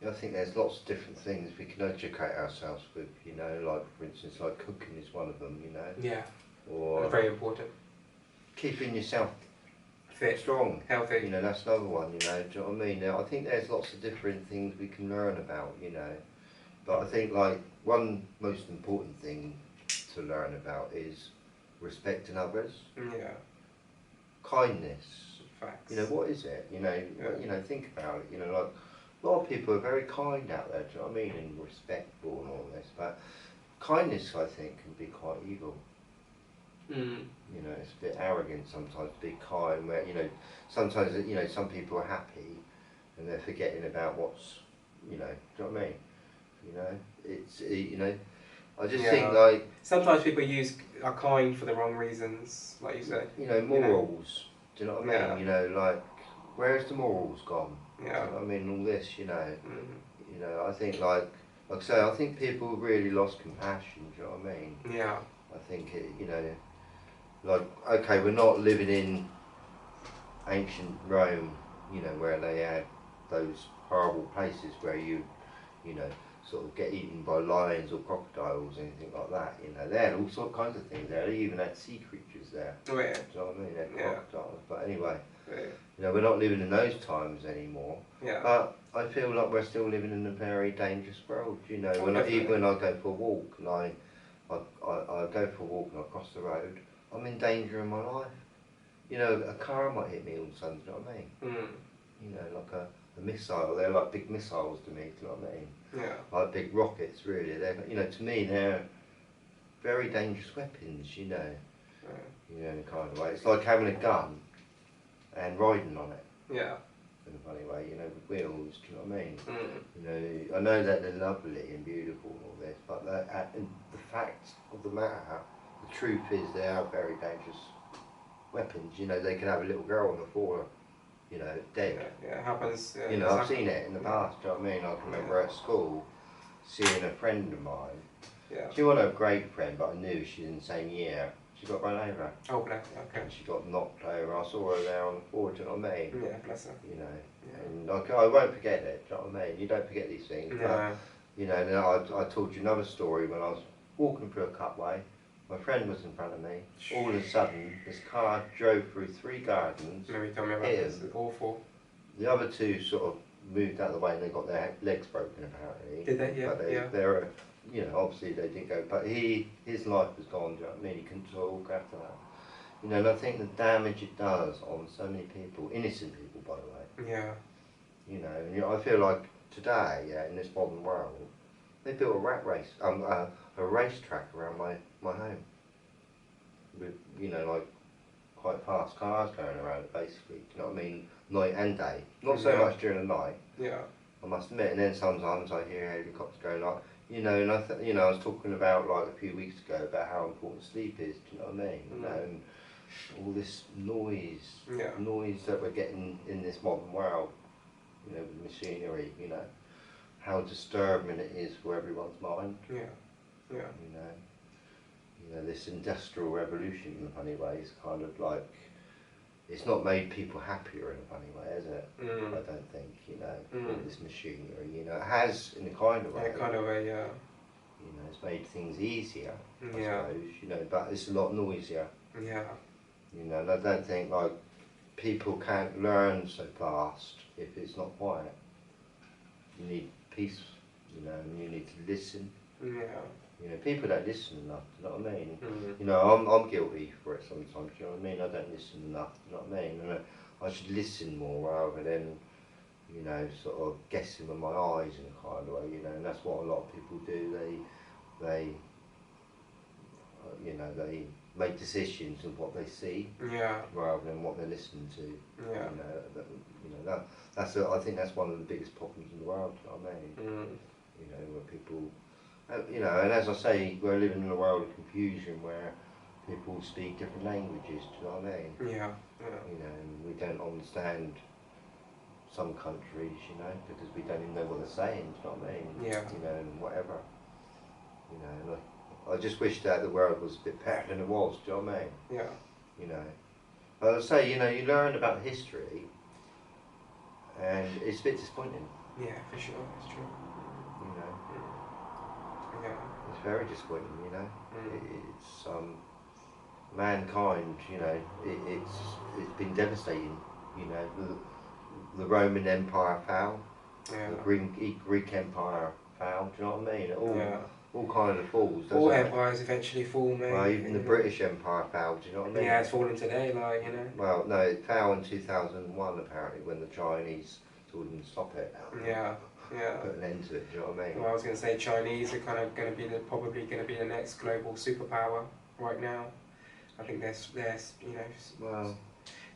I think there's lots of different things we can educate ourselves with, you know, like for instance, like cooking is one of them, you know. Yeah. Or Very important. keeping yourself Fit. strong. Healthy. You know, that's another one, you know, do you know what I mean? Now, I think there's lots of different things we can learn about, you know. But I think like one most important thing to learn about is respecting others. Yeah. Kindness. Facts. You know, what is it? You know, you know, think about it, you know, like a lot of people are very kind out there, do you know what I mean, and respectful and all this, but kindness, I think, can be quite evil. You know, it's a bit arrogant sometimes to be kind, where, you know, sometimes, you know, some people are happy and they're forgetting about what's, you know, do you know what I mean? You know, it's, you know, I just think like... Sometimes people are kind for the wrong reasons, like you said. You know, morals, do you know what I mean? You know, like, where's the morals gone? Yeah. Do you know what I mean? All this, you know. You know, I think like I say, I think people really lost compassion, do you know what I mean? Yeah. I think it, you know, like, okay, we're not living in ancient Rome, you know, where they had those horrible places where you know, sort of get eaten by lions or crocodiles, anything like that, you know. They had all kinds of things there. They even had sea creatures there. Oh yeah. Do you know what I mean? They had crocodiles. But anyway, you know, we're not living in those times anymore. Yeah. But I feel like we're still living in a very dangerous world, you know. Even when I go for a walk and I go for a walk and I cross the road, I'm in danger in my life. You know, a car might hit me all of a sudden, do you know what I mean? You know, like a missile, they're like big missiles to me, do you know what I mean? Yeah. Like big rockets, really. They're, you know, to me, they're very dangerous weapons, you know. You know, in a kind of way. It's like having a gun and riding on it. Yeah. In a funny way, you know, with wheels, do you know what I mean? You know, I know that they're lovely and beautiful and all this, but the fact of the matter, the truth is they are very dangerous weapons. You know, they can have a little girl on the floor, you know, dead. Yeah, it happens. You know, I've seen it in the past, do you know what I mean? I can remember at school seeing a friend of mine. She wasn't a great friend, but I knew she was in the same year. She got run over. Oh, bless her, okay. And she got knocked over. I saw her there on the floor, do you know what I mean? Yeah, bless her. You know, and I won't forget it, do you know what I mean? You don't forget these things. But, you know, and I told you another story when I was walking through a cutway. My friend was in front of me. All of a sudden, this car drove through 3 gardens. Maybe tell me about this. It's awful. The other 2 sort of moved out of the way and they got their legs broken apparently. Did they? Yeah. But they were, you know, obviously they didn't go. But his life was gone, do you know what I mean? He couldn't talk after that. You know, and I think the damage it does on so many people, innocent people by the way. Yeah. You know, and I feel like today, in this modern world, they built a racetrack around my home. With, you know, like quite fast cars going around it basically, do you know what I mean? Night and day. Not so much during the night. Yeah. I must admit, and then sometimes I hear helicopters going like, you know, and you know, I was talking about like a few weeks ago about how important sleep is, do you know what I mean? You know, and all this noise that we're getting in this modern world, you know, with machinery, you know, how disturbing it is for everyone's mind. Yeah. Yeah. You know, this industrial revolution in a funny way is kind of like, it's not made people happier in a funny way, is it? I don't think, you know, all this machinery, you know, it has in a kind of way. In a kind of way, yeah. You know, it's made things easier, I suppose, you know, but it's a lot noisier. Yeah. You know, and I don't think, like, people can't learn so fast if it's not quiet. You need peace, you know, and you need to listen. Yeah. You know, people don't listen enough, do you know what I mean? You know, I'm guilty for it sometimes, do you know what I mean? I don't listen enough, do you know what I mean? And I should listen more rather than, you know, sort of guessing with my eyes in a kind of way, you know, and that's what a lot of people do. They you know, they make decisions of what they see rather than what they're listening to. Yeah. You know, I think that's one of the biggest problems in the world, do you know what I mean? You know, where people, you know, and as I say, we're living in a world of confusion where people speak different languages, do you know what I mean? Yeah. You know, and we don't understand some countries, you know, because we don't even know what they're saying, do you know what I mean? Yeah. You know, and whatever. You know, and I just wish that the world was a bit better than it was, do you know what I mean? Yeah. You know. But as I say, you know, you learn about history and it's a bit disappointing. Yeah, for sure, it's true. You know, Yeah. it's very disappointing. You know, Mm. it's mankind. You know, it's been devastating. You know, the Roman Empire fell, Yeah. the Greek Empire fell. Do you know what I mean? Yeah. All kind of falls, All doesn't it? empires eventually fall, mate. Well, even the you know. British Empire fell. Do you know what I mean? Yeah, it's falling today, like, you know. Well, no, it fell in 2001 apparently when the Chinese told them to stop it. Yeah, yeah. Put an end to it. Do you know what I mean? Well, I was going to say Chinese are kind of going to be probably going to be the next global superpower right now. I think they're you know, Well,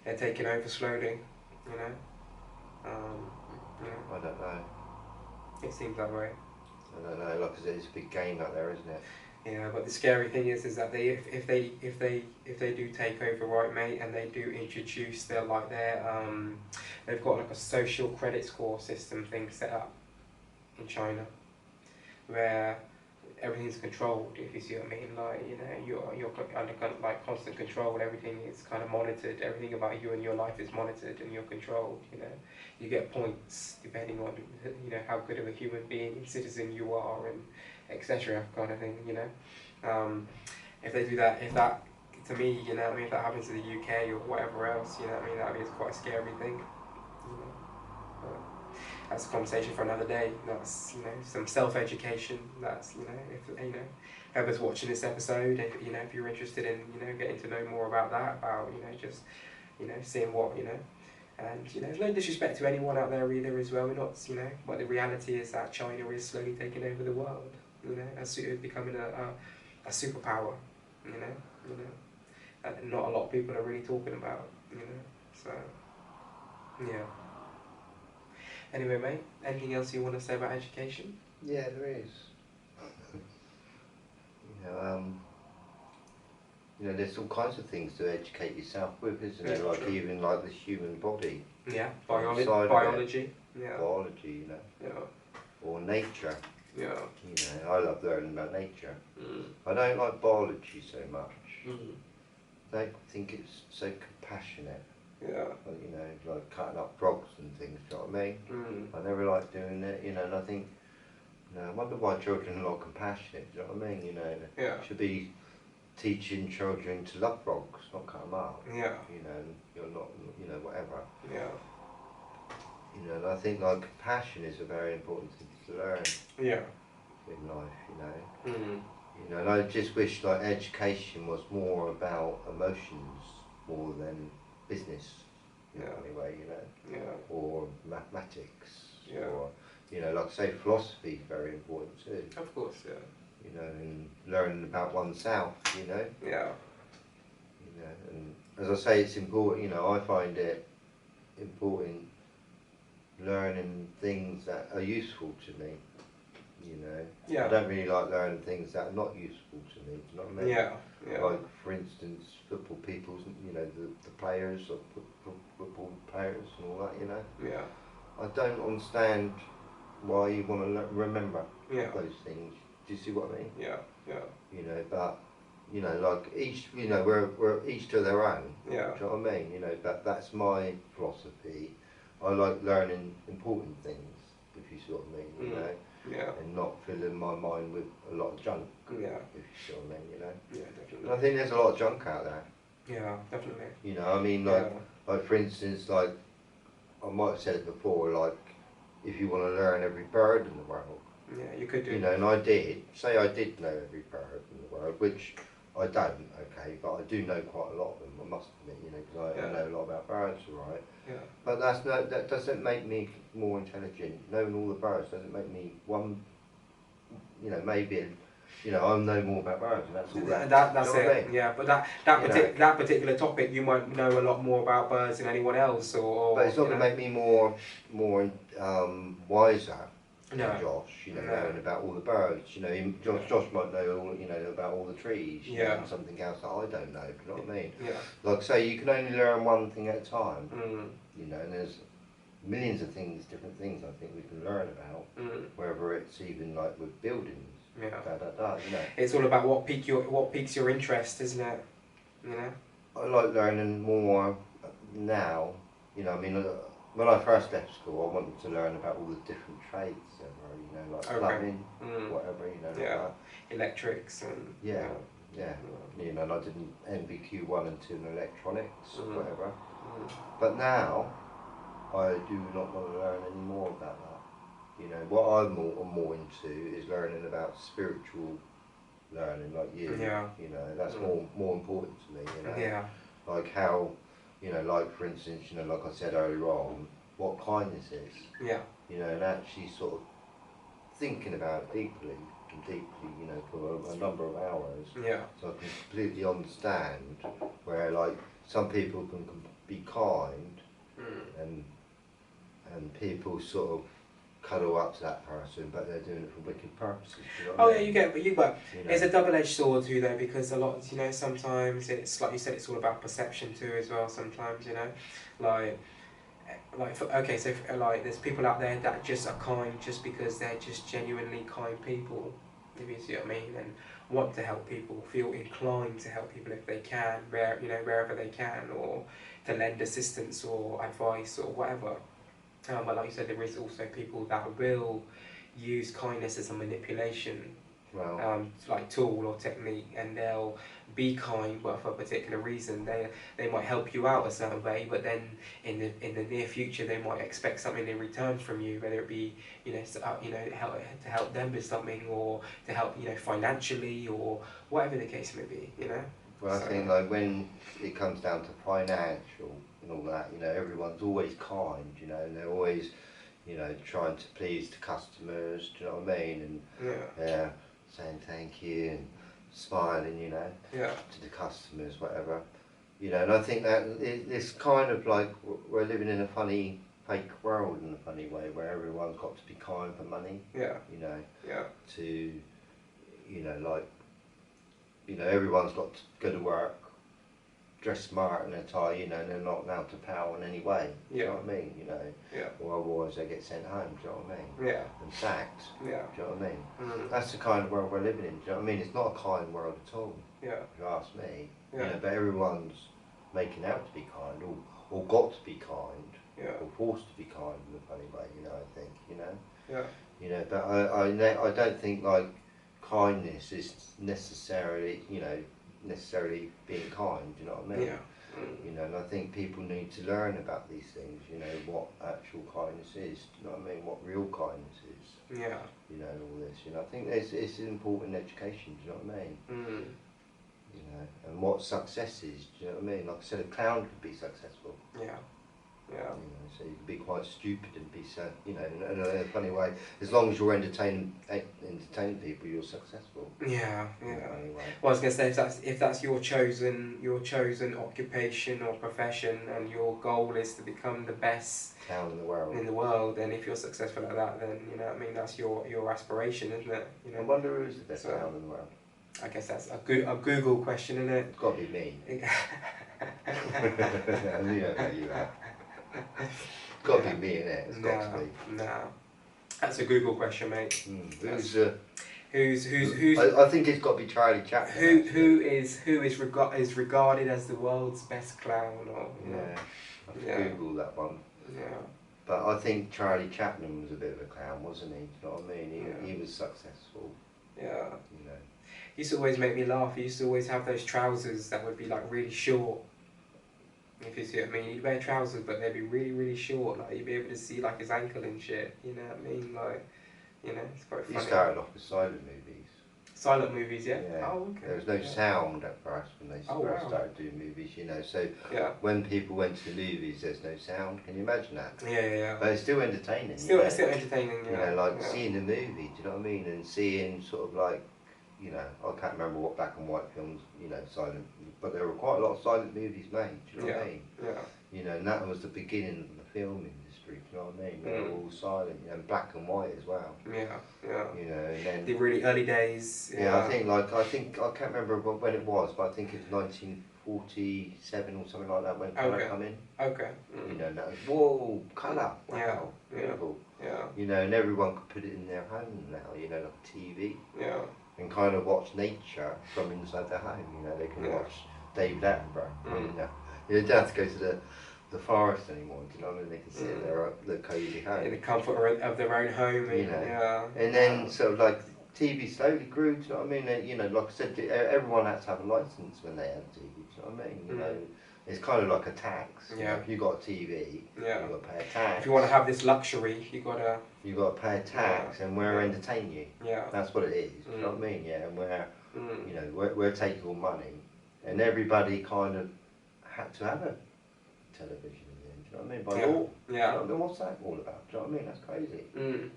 they're taking over slowly, you know. You know, I don't know. it seems that way. I don't know. Like I said, it's a big game out there, isn't it? Yeah, but the scary thing is that if they do take over, right, mate, and they do introduce they've got like a social credit score system thing set up in China, where everything's controlled. If you see what I mean, like, you know, you're under like constant control. Everything is kind of monitored. Everything about you and your life is monitored, and you're controlled. You know, you get points depending on, you know, how good of a human being, citizen you are, and etc. kind of thing. You know, if they do that, if that, to me, you know what I mean, if that happens to the UK or whatever else, you know what I mean, that is quite a scary thing. You know. That's a conversation for another day. That's, you know, some self-education. That's, you know, if, you know, whoever's watching this episode, if, you know, if you're interested in, you know, getting to know more about that, about, you know, just, you know, seeing what, you know, and, you know, there's no disrespect to anyone out there either as well. We're not, you know, but the reality is that China is slowly taking over the world, you know, as becoming a superpower, you know, and not a lot of people are really talking about, you know, so, yeah. Anyway, mate, anything else you want to say about education? Yeah, there is. You know, there's all kinds of things to educate yourself with, isn't there? Like True. even like the human body. Yeah, Biology. Yeah. Biology, you know. Yeah. Or nature. Yeah. You know, I love learning about nature. Mm. I don't like biology so much. Mm. I don't think it's so compassionate. Yeah. Like, you know, like cutting up frogs and things, do you know what I mean? Mm. I never liked doing it, you know, and I think, you know, I wonder why children are not compassionate, do you know what I mean? You know, Yeah. should be teaching children to love frogs, not cut them up. Yeah. You know, you're not, you know, whatever. Yeah. You know, and I think like compassion is a very important thing to learn Yeah. in life, you know. Mm. You know, and I just wish like education was more about emotions more than business, you know, anyway, you know, Yeah. or mathematics, Yeah. or, you know, like I say, philosophy is very important too, Of course, yeah. you know, and learning about oneself, you know, Yeah. you know, and as I say, it's important, you know, I find it important learning things that are useful to me, you know. Yeah. I don't really like learning things that are not useful to me, do you know what I mean? Yeah. Yeah. Like, for instance, football people, you know, the players, or football players and all that, you know. Yeah. I don't understand why you want to remember Yeah. those things. Do you see what I mean? Yeah. Yeah. You know, but, you know, like each, you know, we're each to their own. Yeah. Do you know what I mean? You know, that's my philosophy. I like learning important things, if you see what I mean, you know. Yeah. And not filling my mind with a lot of junk, Yeah. if you see what I mean, you know. Yeah, And definitely. I think there's a lot of junk out there. Yeah, definitely. You know, I mean, like for instance, like I might have said it before, like if you want to learn every bird in the world, Yeah, you could do. you know, and I did know every bird in the world, which I don't, okay, but I do know quite a lot of them. I must admit, you know, because I know a lot about birds, right? Yeah. But that doesn't make me more intelligent. Knowing all the birds doesn't make me one. You know, maybe, you know, I know more about birds, and that's all that. That's you know it. what I mean? Yeah, but that particular topic, you might know a lot more about birds than anyone else, or. But it's not going to make me more wiser. No. Josh, you know, No. knowing about all the birds. You know, Josh might know all, you know, about all the trees. You know, and something else that I don't know. You know what I mean? Yeah. Like say, you can only learn one thing at a time. Mm. You know, and there's millions of things, different things I think we can learn about. Mm. Whether it's even like with buildings. Yeah. You know. It's all about what piques your interest, isn't it? You know. I like learning more now. You know, I mean, when I first left school, I wanted to learn about all the different trades, like plumbing, whatever, like Yeah. that. Electrics and Yeah. And I did an NVQ 1 and 2 in electronics, whatever. But now, I do not want to learn any more about that. What I'm more into is learning about spiritual learning, like you. Yeah. That's more important to me. Yeah. Like how, like for instance, like I said earlier on, what kindness is. Yeah. And actually sort of thinking about it deeply, for a number of hours. Yeah. So I can completely understand where, like, some people can be kind, and people sort of cuddle up to that person, but they're doing it for wicked purposes. It's a double-edged sword too, though, because a lot, sometimes it's like you said, it's all about perception too, as well. Sometimes, there's people out there that just are kind just because they're just genuinely kind people, if you see what I mean, and want to help people, feel inclined to help people if they can, wherever they can, or to lend assistance or advice or whatever. But like you said, there is also people that will use kindness as a manipulation, like tool or technique, and they'll be kind, but for a particular reason. They might help you out a certain way, but then in the near future they might expect something in return from you, whether it be to help them with something, or to help financially, or whatever the case may be. Well, I think like when it comes down to financial and all that, everyone's always kind, and they're always, trying to please the customers, do you know what I mean? And saying thank you and smiling, to the customers, whatever. And I think that it's kind of like we're living in a funny, fake world in a funny way, where everyone's got to be kind for money. Everyone's got to go to work, dress smart in a tie, and they're not allowed to power in any way. Do you know what I mean? Or otherwise they get sent home. Do you know what I mean? And sacked. Do you know what I mean? That's the kind of world we're living in. Do you know what I mean? It's not a kind world at all. If you ask me. But everyone's making out to be kind, or got to be kind, or forced to be kind in a funny way. I think. But I don't think like kindness is necessarily being kind, you know what I mean? And I think people need to learn about these things, what actual kindness is, you know what I mean? What real kindness is. All this, I think it's an important education, do you know what I mean? And what success is, do you know what I mean? Like I said, a clown could be successful. So you can be quite stupid and be so, in a funny way. As long as you're entertaining people, you're successful. Anyway. Well, I was going to say, if that's your chosen occupation or profession, and your goal is to become the best clown in the world, then if you're successful at that, then that's your aspiration, isn't it? I wonder who's the best clown in the world. I guess that's a Google question, isn't it? It's got to be me. I knew about you that. It's got to be me, innit? It's got to be. No. That's a Google question, mate. Who's I think it's got to be Charlie Chaplin. Who is regarded as the world's best clown? Or I have to Google that one. But I think Charlie Chaplin was a bit of a clown, wasn't he? Do you know what I mean? He was successful. He used to always make me laugh. He used to always have those trousers that would be like really short. If you see what I mean, he'd wear trousers, but they'd be really, really short. Like you'd be able to see like his ankle and shit. You know what I mean? Like, it's quite funny. He started off with silent movies. Silent movies, yeah. Oh, okay. There was no sound at first when they first started doing movies. So when people went to the movies, there's no sound. Can you imagine that? Yeah. But it's still entertaining. Still entertaining. Seeing the movie. Do you know what I mean? And seeing sort of like. I can't remember what black and white films, silent, but there were quite a lot of silent movies made, do you know what I mean? And that was the beginning of the film industry, do you know what I mean? They were all silent, and black and white as well. And then the really early days. I think I can't remember when it was, but I think it was 1947 or something like that when colour come in. Okay. And that was, whoa, colour, wow, beautiful. And everyone could put it in their home now, like a TV. And kind of watch nature from inside their home. They can watch David Attenborough. You don't have to go to the forest anymore. Do you know what I mean? They can sit in their cosy home. In the comfort of their own home. You know. Yeah. And then sort of like TV slowly grew. Do you know what I mean? You know, like I said, everyone had to have a license when they had TV. Do you know what I mean? You know, it's kind of like a tax. You know, if you got a TV, you got to pay a tax. If you want to have this luxury, you got to pay a tax, and we're entertain you. Yeah. That's what it is. Do you know what I mean? Yeah, and you know, we're taking all money, and everybody kind of had to have a television. Do you know what I mean? By law. Yeah. You know what I mean? What's that all about? Do you know what I mean? That's crazy.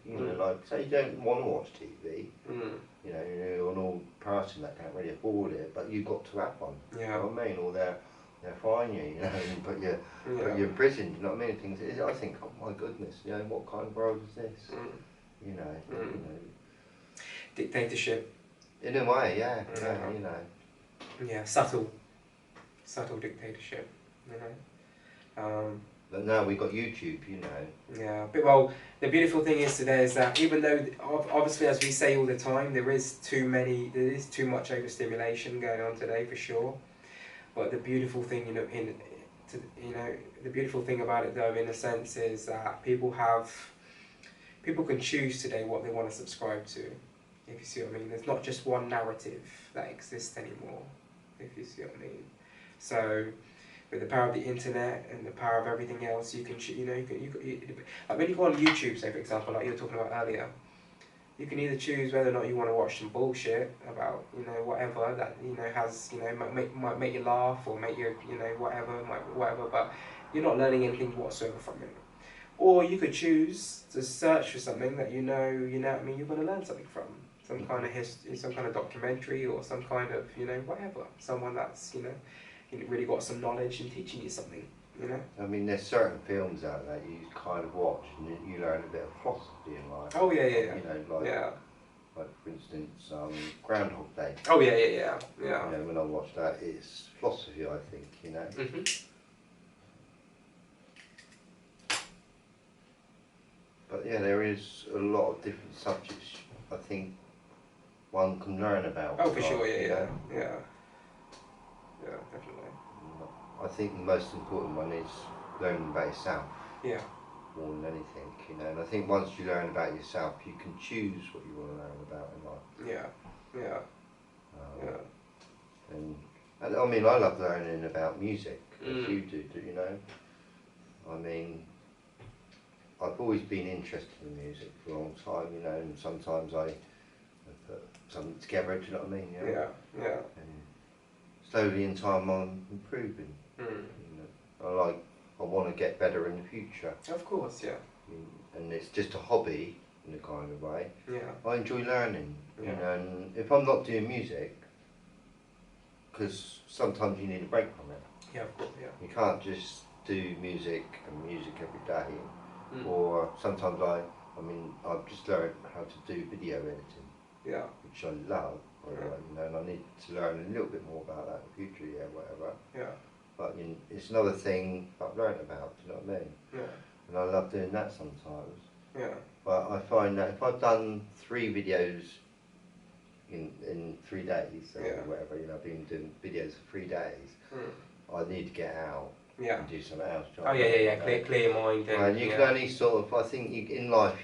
You know, like, say you don't want to watch TV, you know, you're an old person that can't really afford it, but you've got to have one. Yeah. You know what I mean? Or they'll fine you, you know, and put you in prison. Do you know what I mean? Things. I think, oh my goodness, you know, what kind of world is this? You know, you know. Dictatorship. In a way, yeah, you know. Yeah, subtle dictatorship, you know. But now we've got YouTube, you know. Yeah, but well, the beautiful thing is today is that even though obviously, as we say all the time, there is too much overstimulation going on today for sure. But the beautiful thing, the beautiful thing about it though, in a sense, is that people can choose today what they want to subscribe to. If you see what I mean, there's not just one narrative that exists anymore. If you see what I mean, so. With the power of the internet and the power of everything else, you can, like when you go on YouTube, say for example, like you were talking about earlier, you can either choose whether or not you want to watch some bullshit about, you know, whatever that, you know, has, you know, might make you laugh or make you, you know, whatever, but you're not learning anything whatsoever from it. Or you could choose to search for something that you know what I mean, you're going to learn something from. Some kind of history, some kind of documentary, or some kind of, you know, whatever. Someone that's, you know, really got some knowledge and teaching you something, you know. I mean, there's certain films out there you kind of watch and you learn a bit of philosophy in life. Oh yeah. You know, like for instance, Groundhog Day. Oh yeah. You know, when I watch that, it's philosophy, I think. You know. But yeah, there is a lot of different subjects I think one can learn about. Oh, for sure, yeah, definitely. I think the most important one is learning about yourself. Yeah. More than anything, you know. And I think once you learn about yourself, you can choose what you want to learn about in life. Yeah. And I mean, I love learning about music, as you do, you know. I mean, I've always been interested in music for a long time, you know, and sometimes I put something together, do you know what I mean? Yeah. And slowly in time I'm improving. You know, I want to get better in the future. Of course, yeah. And it's just a hobby in a kind of way. Yeah. I enjoy learning, you know, and if I'm not doing music, because sometimes you need a break from it. Yeah, of course, yeah. You can't just do music every day. Or sometimes I've just learned how to do video editing. Yeah. Which I love, you know, and I need to learn a little bit more about that in the future, whatever. Yeah. But you know, it's another thing I've learned about, do you know what I mean? Yeah. And I love doing that sometimes. Yeah. But I find that if I've done 3 videos in 3 days, or whatever, you know, I've been doing videos for 3 days, I need to get out. And do something else. Oh yeah. Clear your mind. And you can only sort of, I think in life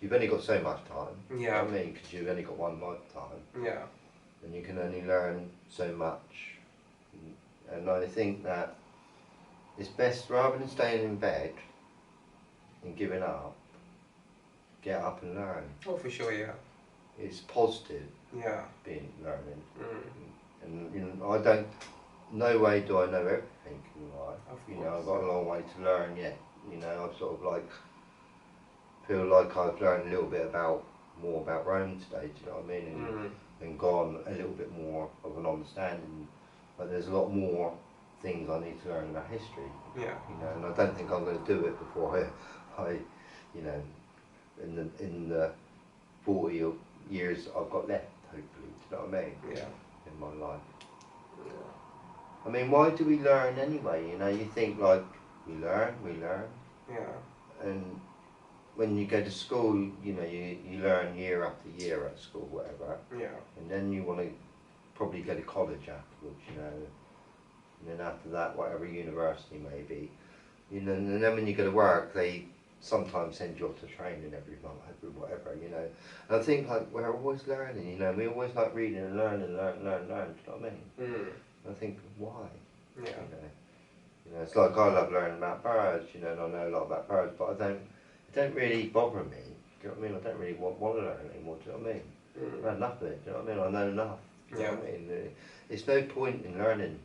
you've only got so much time. Yeah. You know what I mean? Because you've only got one lifetime. Yeah. And you can only learn so much. And I think that it's best, rather than staying in bed and giving up, get up and learn. Oh, for sure, yeah. It's positive. Yeah. Being learning. And you know, no way do I know everything in life. You know, I've got a long way to learn yet. You know, I've sort of feel like I've learned a little bit more about Rome today, do you know what I mean? And gone a little bit more of an understanding. But there's a lot more things I need to learn about history. Yeah. You know, and I don't think I'm going to do it before I you know, in the 40 years I've got left, hopefully, do you know what I mean? Yeah. In my life. Yeah. I mean, why do we learn anyway? You know, you think we learn. Yeah. And when you go to school, you know, you learn year after year at school, whatever. Yeah. And then you want to probably go to college afterwards, you know. And then after that, whatever university maybe. You know, and then when you go to work, they sometimes send you off to training every month, every whatever, you know. And I think like we're always learning, you know, we always like reading and learning, do you know what I mean? I think why? Yeah. You know, it's like I love learning about birds, you know, and I know a lot about birds, but it don't really bother me. Do you know what I mean? I don't really want to learn anymore. Do you know what I mean? I've had enough of it. Do you know what I mean? I know enough. Do you know what I mean? It's no point in learning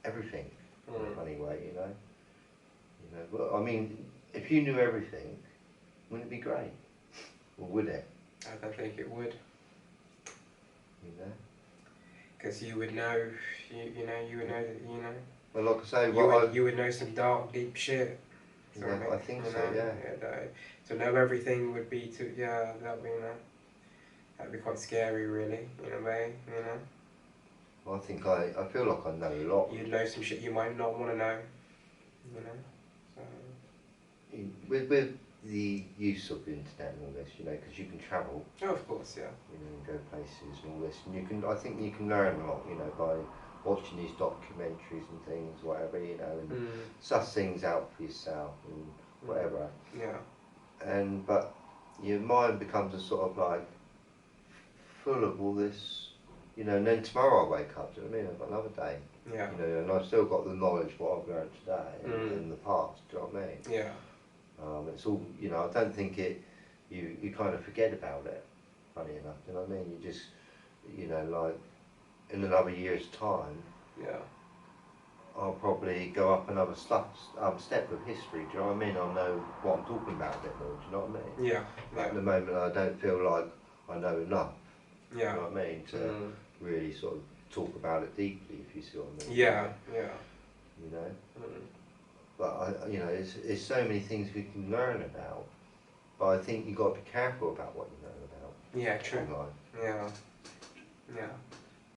everything in a funny way, you know. You know, but I mean, if you knew everything, wouldn't it be great? Or would it? I don't think it would. You know. Because you would know, you would know that, you know. Well, like I say, you would know some dark, deep shit. Yeah, I think so. Yeah. To know everything would be that'd be, you know, that'd be quite scary, really, in a way, you know. Well, I think I feel like I know a lot. You'd know some shit you might not want to know, you know. So. With the use of the internet and all this, you know, because you can travel. Oh, of course, yeah. You know, and go places and all this, and I think you can learn a lot, you know, by watching these documentaries and things, whatever, you know, and suss things out for yourself and whatever. Yeah. But your mind becomes a sort of like full of all this, you know, and then tomorrow I wake up, do you know what I mean? I've got another day. Yeah. You know, and I've still got the knowledge what I've learned today and in the past, do you know what I mean? Yeah. It's all, you know, I don't think you kind of forget about it, funny enough, do you know what I mean? You just, you know, like, in another year's time, I'll probably go up another step of history, do you know what I mean? I'll know what I'm talking about a bit more, do you know what I mean? Yeah. At the moment I don't feel like I know enough, Yeah. do you know what I mean, to really sort of talk about it deeply, if you see what I mean. Yeah, yeah. You know? But you know, there's so many things we can learn about, but I think you've got to be careful about what you learn about. Yeah, true. In life. Yeah.